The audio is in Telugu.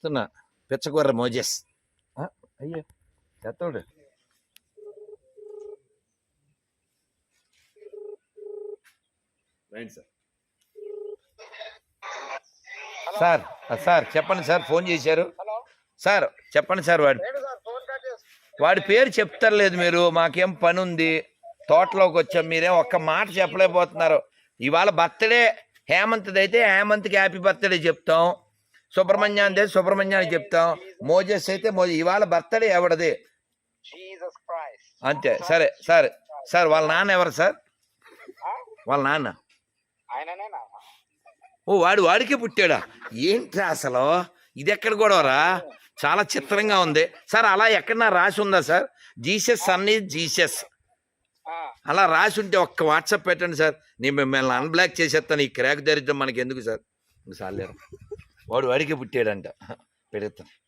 చెప్తున్నా పిచ్చగొర్ర మోజెస్ అయ్యో చెత్తోడు సార్ సార్ చెప్పండి సార్ ఫోన్ చేశారు సార్ చెప్పండి సార్ వాడి పేరు చెప్తారులేదు మీరు మాకేం పని ఉంది తోటలోకి వచ్చాం మీరేం ఒక్క మాట చెప్పలేకపోతున్నారు ఇవాళ బర్త్డే హేమంత్ది అయితే హేమంత్కి హ్యాపీ బర్త్డే చెప్తాం సుబ్రహ్మణ్యాన్ని అయితే సుబ్రహ్మణ్యానికి చెప్తాం మోజెస్ అయితే ఇవాళ బర్త్డే ఎవడది అంతే సరే సార్ సార్ వాళ్ళ నాన్న ఎవరు సార్ వాళ్ళ నాన్న ఓ వాడికే పుట్టాడా ఏంట్రా అసలు ఇది ఎక్కడ గొడవరా చాలా చిత్రంగా ఉంది సార్ అలా ఎక్కడన్నా రాసి ఉందా sir Jesus sun is Jesus అలా రాసి ఉంటే ఒక్క వాట్సాప్ పెట్టండి సార్ నేను మిమ్మల్ని అన్బ్లాక్ చేసేస్తాను ఈ క్రాక్ దరిద్రం మనకి ఎందుకు సార్ సార్ వాడికే పుట్టాడంట పెడతాను